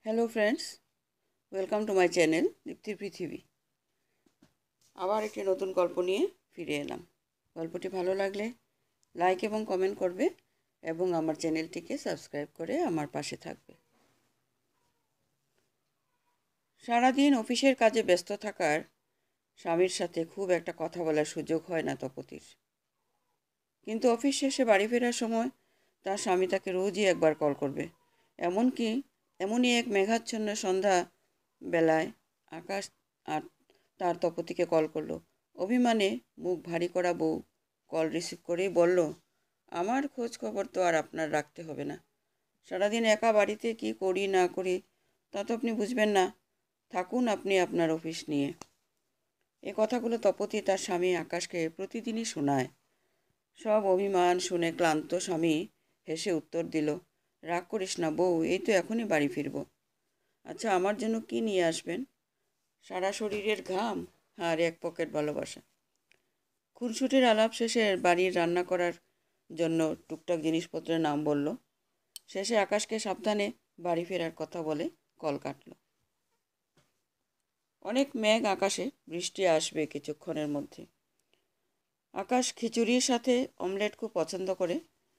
Hello friends, welcome to my channel দীপ্তির পৃথিবী। আবার একটি নতুন গল্প নিয়ে ফিরে এলাম। গল্পটি ভালো লাগলে লাইক এবং কমেন্ট করবে এবং আমার চ্যানেলটিকে সাবস্ক্রাইব করে আমার পাশে থাকবে। সারাদিন অফিসের কাজে ব্যস্ত থাকার স্বামীর সাথে খুব একটা কথা বলার সুযোগ হয় না তপতির। কিন্তু অফিস শেষে বাড়ি ফেরার সময় তার স্বামী তাকে রোজই একবার কল করবে। এমনই এক মেঘাচ্ছন্ন সন্ধ্যা বেলায় আকাশ আর তার তপতিকে কল করলো। অভিমানে মুখ ভারী করা বউ কল রিসিভ করেই বলল, আমার খোঁজ খবর তো আর আপনার রাখতে হবে না। সারাদিন একা বাড়িতে কি করি না করি তা তো আপনি বুঝবেন না। থাকুন আপনি আপনার অফিস নিয়ে। এ কথাগুলো তপতি তার স্বামী আকাশকে প্রতিদিনই শোনায়। সব অভিমান শুনে ক্লান্ত স্বামী হেসে উত্তর দিল, রাগ করিস না বউ, এই তো এখনই বাড়ি ফিরব। আচ্ছা, আমার জন্য কি নিয়ে আসবেন? সারা শরীরের ঘাম আর এক পকেট ভালোবাসা। খুনসুটির আলাপ শেষে বাড়ির রান্না করার জন্য টুকটাক জিনিসপত্রের নাম বলল। শেষে আকাশকে সাবধানে বাড়ি ফেরার কথা বলে কল কাটল। অনেক মেঘ আকাশে, বৃষ্টি আসবে কিছুক্ষণের মধ্যে। আকাশ খিচুড়ির সাথে অমলেট খুব পছন্দ করে।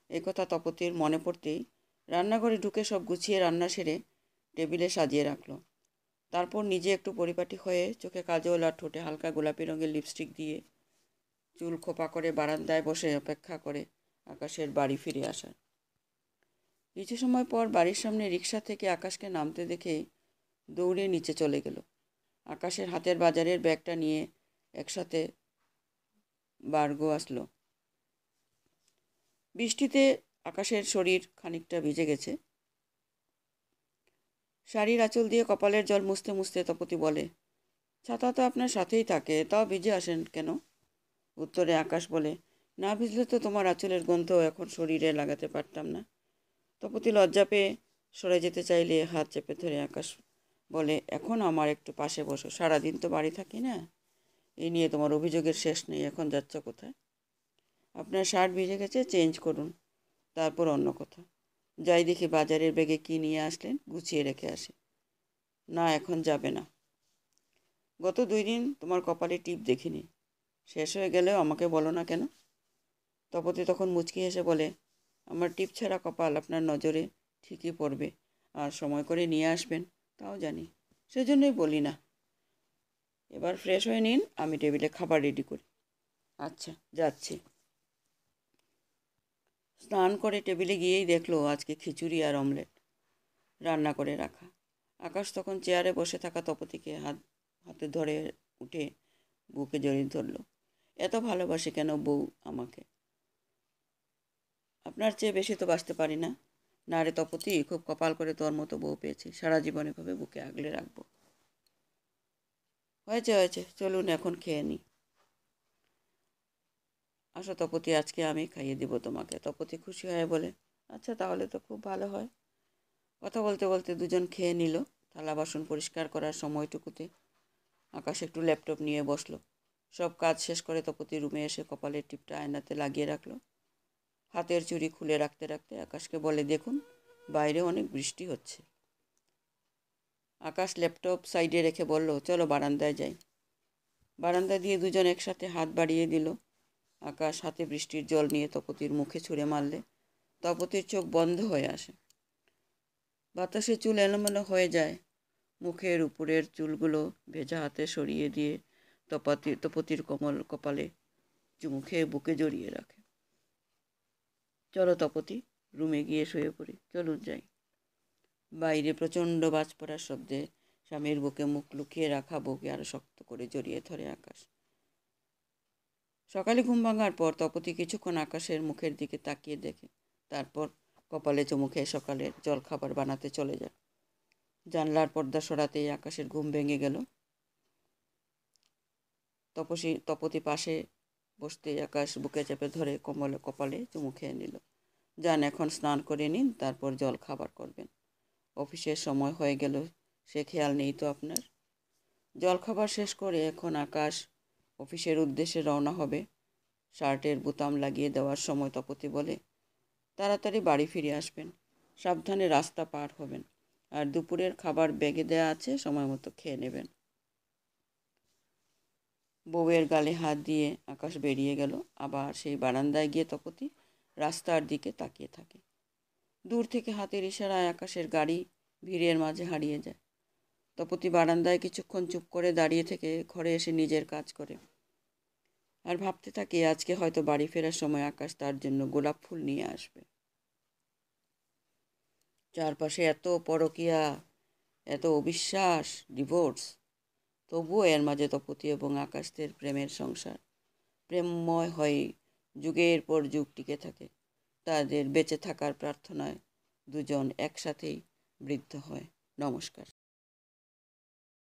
একথা তপতির মনে পড়তেই রান্নাঘরে ঢুকে সব গুছিয়ে রান্না সেরে টেবিলে সাজিয়ে রাখলো। তারপর নিজে একটু পরিপাটি হয়ে চোখে কাজল আর ঠোঁটে হালকা গোলাপি রঙের লিপস্টিক দিয়ে চুল খোপা করে বারান্দায় বসে অপেক্ষা করে আকাশের বাড়ি ফিরে আসার। কিছু সময় পর বাড়ির সামনে রিক্সা থেকে আকাশকে নামতে দেখে দৌড়ে নিচে চলে গেল। আকাশের হাতের বাজারের ব্যাগটা নিয়ে একসাথে বার্গো আসলো। বৃষ্টিতে আকাশের শরীর খানিকটা ভিজে গেছে। শাড়ির আঁচল দিয়ে কপালের জল মুছতে মুছতে তপতি বলে, ছাতা তো আপনার সাথেই থাকে, তাও ভিজে আসেন কেন? উত্তরে আকাশ বলে, না ভিজলে তো তোমার আঁচলের গন্ধ এখন শরীরে লাগাতে পারতাম না। তপতি লজ্জা পেয়ে সরে যেতে চাইলে হাত চেপে ধরে আকাশ বলে, এখন আমার একটু পাশে বসো, সারাদিন তো বাড়ি থাকি না। এই নিয়ে তোমার অভিযোগের শেষ নেই। এখন যাচ্ছ কোথায়? আপনার শার্ট ভিজে গেছে, চেঞ্জ করুন, তারপর অন্য কথা। যাই দেখি বাজারের ব্যাগে কী নিয়ে আসলেন, গুছিয়ে রেখে আসি। না, এখন যাবে না। গত 2 দিন তোমার কপালে টিপ দেখিনি। শেষ হয়ে গেলেও আমাকে বলো না কেন? তপতি তখন মুচকি হেসে বলে, আমার টিপ ছাড়া কপাল আপনার নজরে ঠিকই পড়বে, আর সময় করে নিয়ে আসবেন তাও জানি, সেজন্যই বলি না। এবার ফ্রেশ হয়ে নিন, আমি টেবিলে খাবার রেডি করি। আচ্ছা, যাচ্ছি। স্নান করে টেবিলে গিয়েই দেখলো আজকে খিচুড়ি আর অমলেট রান্না করে রাখা। আকাশ তখন চেয়ারে বসে থাকা তপতিকে হাতে ধরে উঠে বুকে জড়িয়ে ধরল। এত ভালোবাসে কেন বউ আমাকে? আপনার চেয়ে বেশি তো বাঁচতে পারি না। না রে তপতি, খুব কপাল করে তোর মতো বউ পেয়েছি, সারা জীবন এভাবে বুকে আগলে রাখবো। হয়েছে হয়েছে, চলুন এখন খেয়ে নিই। আসো তপতি, আজকে আমি খাইয়ে দিব তোমাকে। তপতি খুশি হয়ে বলে, আচ্ছা তাহলে তো খুব ভালো হয়। কথা বলতে বলতে দুজন খেয়ে নিল। থালা বাসন পরিষ্কার করার সময়টুকুতে আকাশ একটু ল্যাপটপ নিয়ে বসলো। সব কাজ শেষ করে তপতি রুমে এসে কপালের টিপটা আয়নাতে লাগিয়ে রাখলো। হাতের চুড়ি খুলে রাখতে রাখতে আকাশকে বলে, দেখুন বাইরে অনেক বৃষ্টি হচ্ছে। আকাশ ল্যাপটপ সাইডে রেখে বলল, চলো বারান্দায় যাই। বারান্দা দিয়ে দুজন একসাথে হাত বাড়িয়ে দিল। আকাশ হাতে বৃষ্টির জল নিয়ে তপতির মুখে ছুঁড়ে মারলে তপতির চোখ বন্ধ হয়ে আসে। বাতাসে চুল এলোমেলো হয়ে যায়। মুখের উপরের চুলগুলো ভেজা হাতে সরিয়ে দিয়ে তপতির কোমল কপালে চুমু খেয়ে বুকে জড়িয়ে রাখে। চলো তপতি, রুমে গিয়ে শুয়ে পড়ি, চলুন যাই। বাইরে প্রচণ্ড বাজ পড়ার শব্দে স্বামীর বুকে মুখ লুকিয়ে রাখা বউকে আরো শক্ত করে জড়িয়ে ধরে আকাশ। সকালে ঘুম ভাঙার পর তপতি কিছুক্ষণ আকাশের মুখের দিকে তাকিয়ে দেখে, তারপর কপালে চুমু খেয়ে সকালের জলখাবার বানাতে চলে যায়। জানলার পর্দা সরাতেই আকাশের ঘুম ভেঙে গেল। তপতি পাশে বসতেই আকাশ বুকে চেপে ধরে কপালে চুমু খেয়ে নিল। যান, এখন স্নান করে নিন, তারপর জল খাবার করবেন। অফিসের সময় হয়ে গেল, সে খেয়াল নেই তো আপনার? জলখাবার শেষ করে এখন আকাশ অফিসের উদ্দেশ্যে রওনা হবে। শার্টের বোতাম লাগিয়ে দেওয়ার সময় তপতি বলে, তাড়াতাড়ি বাড়ি ফিরে আসবেন, সাবধানে রাস্তা পার হবেন। আর দুপুরের খাবার ব্যাগে দেওয়া আছে, সময় মতো খেয়ে নেবেন। বউয়ের গালে হাত দিয়ে আকাশ বেরিয়ে গেল। আবার সেই বারান্দায় গিয়ে তপতি রাস্তার দিকে তাকিয়ে থাকে। দূর থেকে হাতের ইশারায় আকাশের গাড়ি ভিড়ের মাঝে হারিয়ে যায়। তপতি বারান্দায় কিছুক্ষণ চুপ করে দাঁড়িয়ে থেকে ঘরে এসে নিজের কাজ করে আর ভাবতে থাকে আজকে হয়তো বাড়ি ফেরার সময় আকাশ তার জন্য গোলাপ ফুল নিয়ে আসবে। চারপাশে এত পরকীয়া, এত অবিশ্বাস, ডিভোর্স, তবুও এর মাঝে তপতি এবং আকাশদের প্রেমের সংসার প্রেমময় হয়ে যুগের পর যুগ টিকে থাকে। তাদের বেঁচে থাকার প্রার্থনায় দুজন একসাথেই বৃদ্ধ হয়। নমস্কার।